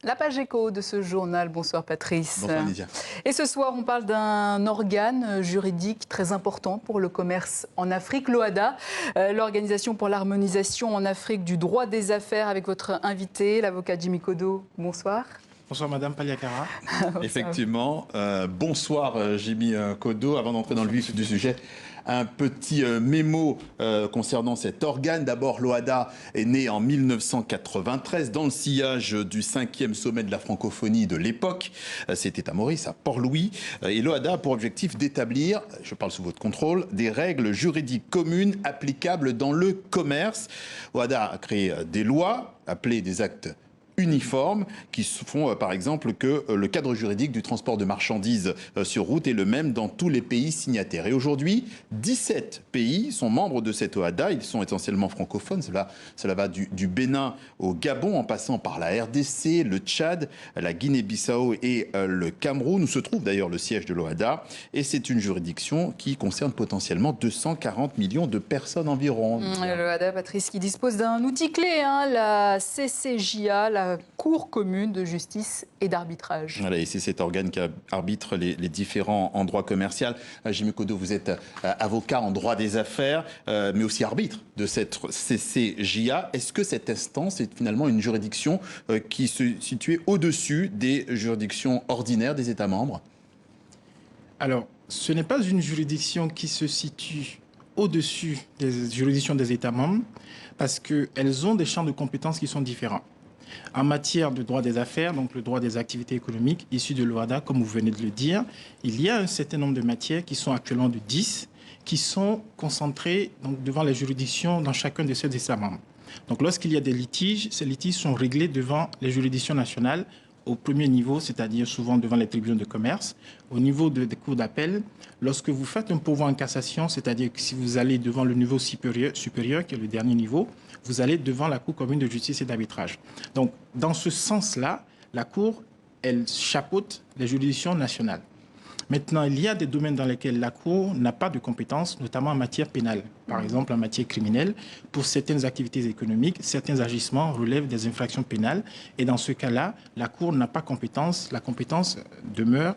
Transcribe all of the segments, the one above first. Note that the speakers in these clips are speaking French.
La page écho de ce journal. Bonsoir Patrice. Bonsoir Lydia. Et ce soir, on parle d'un organe juridique très important pour le commerce en Afrique, l'OHADA, l'Organisation pour l'harmonisation en Afrique du droit des affaires, avec votre invité, l'avocat Jimmy Kodo. Bonsoir. Bonsoir Madame Paliakara. Effectivement, bonsoir Jimmy Kodo. Avant d'entrer dans le vif du sujet, un petit mémo concernant cet organe. D'abord, l'OHADA est né en 1993 dans le sillage du 5e sommet de la francophonie de l'époque. C'était à Maurice, à Port-Louis. Et l'OHADA a pour objectif d'établir, je parle sous votre contrôle, des règles juridiques communes applicables dans le commerce. L'OHADA a créé des lois appelées des actes uniformes qui font par exemple que le cadre juridique du transport de marchandises sur route est le même dans tous les pays signataires. Et aujourd'hui, 17 pays sont membres de cette OHADA. Ils sont essentiellement francophones. Cela va du Bénin au Gabon en passant par la RDC, le Tchad, la Guinée-Bissau et le Cameroun, où se trouve d'ailleurs le siège de l'OHADA. Et c'est une juridiction qui concerne potentiellement 240 millions de personnes environ. L'OHADA, Patrice, qui dispose d'un outil clé, la CCJA, la Cour commune de justice et d'arbitrage. Voilà, et c'est cet organe qui arbitre les différents en droit commercial. Jimmy Kodo, vous êtes avocat en droit des affaires, mais aussi arbitre de cette CCJA. Est-ce que cette instance est finalement une juridiction qui se situe au-dessus des juridictions ordinaires des États membres? Alors, ce n'est pas une juridiction qui se situe au-dessus des juridictions des États membres parce qu'elles ont des champs de compétences qui sont différents. En matière de droit des affaires, donc le droit des activités économiques issues de l'OHADA, comme vous venez de le dire, il y a un certain nombre de matières qui sont actuellement de 10, qui sont concentrées donc, devant les juridictions dans chacun de ces États membres. Donc lorsqu'il y a des litiges, ces litiges sont réglés devant les juridictions nationales au premier niveau, c'est-à-dire souvent devant les tribunaux de commerce. Au niveau des cours d'appel, lorsque vous faites un pourvoi en cassation, c'est-à-dire que si vous allez devant le niveau supérieur, qui est le dernier niveau, vous allez devant la Cour commune de justice et d'arbitrage. Donc, dans ce sens-là, la Cour, elle chapeaute les juridictions nationales. Maintenant, il y a des domaines dans lesquels la Cour n'a pas de compétences, notamment en matière pénale. Par exemple, en matière criminelle, pour certaines activités économiques, certains agissements relèvent des infractions pénales. Et dans ce cas-là, la Cour n'a pas compétence. La compétence demeure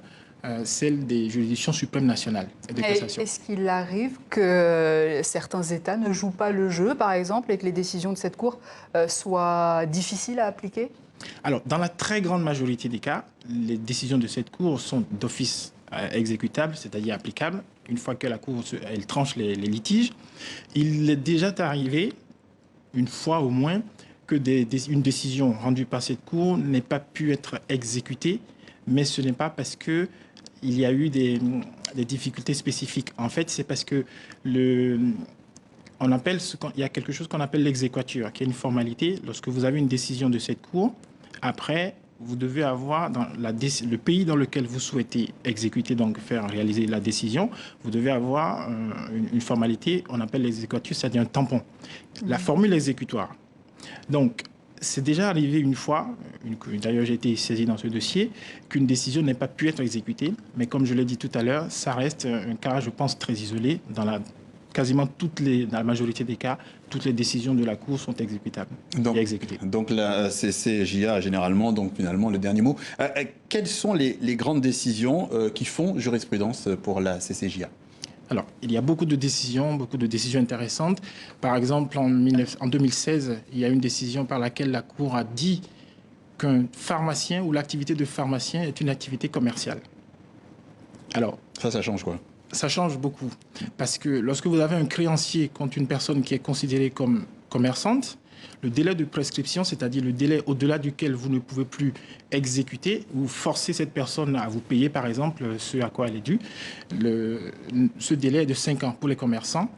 celle des juridictions suprêmes nationales de cassation. Est-ce qu'il arrive que certains États ne jouent pas le jeu, par exemple, et que les décisions de cette Cour soient difficiles à appliquer? Alors, dans la très grande majorité des cas, les décisions de cette Cour sont d'office exécutables, c'est-à-dire applicables, une fois que la Cour elle tranche les litiges. Il est déjà arrivé, une fois au moins, que une décision rendue par cette Cour n'ait pas pu être exécutée, mais ce n'est pas parce qu'il y a eu des difficultés spécifiques. En fait, c'est parce que il y a quelque chose qu'on appelle l'exéquatur, qui est une formalité. Lorsque vous avez une décision de cette Cour, après, vous devez avoir dans le pays dans lequel vous souhaitez exécuter, donc faire réaliser la décision, vous devez avoir une formalité, on appelle l'exéquatur, c'est-à-dire un tampon. La formule exécutoire. Donc, c'est déjà arrivé une fois, d'ailleurs j'ai été saisi dans ce dossier, qu'une décision n'ait pas pu être exécutée. Mais comme je l'ai dit tout à l'heure, ça reste un cas, je pense, très isolé. Dans la majorité des cas, toutes les décisions de la Cour sont exécutables et exécutées. Donc la CCJA a généralement, donc finalement, le dernier mot. Quelles sont les grandes décisions qui font jurisprudence pour la CCJA ? Alors, il y a beaucoup de décisions intéressantes. Par exemple, en 2016, il y a une décision par laquelle la Cour a dit qu'un pharmacien ou l'activité de pharmacien est une activité commerciale. Alors, ça change quoi? Ça change beaucoup. Parce que lorsque vous avez un créancier contre une personne qui est considérée comme commerçante, le délai de prescription, c'est-à-dire le délai au-delà duquel vous ne pouvez plus exécuter ou forcer cette personne à vous payer, par exemple, ce à quoi elle est due, ce délai est de 5 ans pour les commerçants,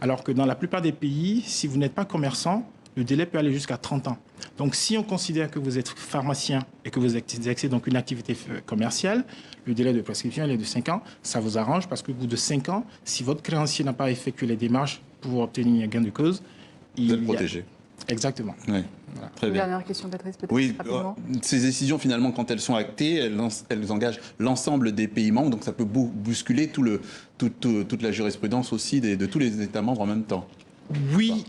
alors que dans la plupart des pays, si vous n'êtes pas commerçant, le délai peut aller jusqu'à 30 ans. Donc, si on considère que vous êtes pharmacien et que vous exercez donc une activité commerciale, le délai de prescription est de 5 ans. Ça vous arrange parce qu'au bout de 5 ans, si votre créancier n'a pas effectué les démarches pour obtenir un gain de cause, vous êtes protégé. Exactement. Oui. Voilà. Très bien. Dernière question, Patrice, peut-être Oui, rapidement. Ces décisions, finalement, quand elles sont actées, elles engagent l'ensemble des pays membres, donc ça peut bousculer toute la jurisprudence aussi de tous les États membres en même temps. Oui,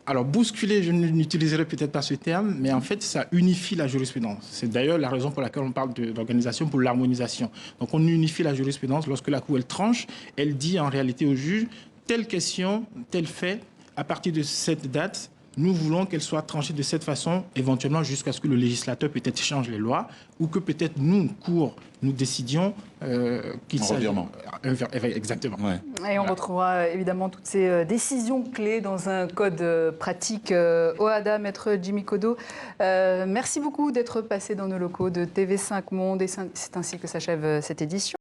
Alors, bousculer, je n'utiliserai peut-être pas ce terme, mais en fait, ça unifie la jurisprudence. C'est d'ailleurs la raison pour laquelle on parle d'organisation pour l'harmonisation. Donc, on unifie la jurisprudence. Lorsque la Cour, elle tranche, elle dit en réalité au juge, telle question, tel fait, à partir de cette date, nous voulons qu'elle soit tranchée de cette façon, éventuellement jusqu'à ce que le législateur peut-être change les lois, ou que peut-être nous, Cour, nous décidions qu'il s'agit... Exactement. Ouais. Et on retrouvera évidemment toutes ces décisions clés dans un code pratique OHADA, maître Jimmy Kodo. Merci beaucoup d'être passé dans nos locaux de TV5 Monde et c'est ainsi que s'achève cette édition.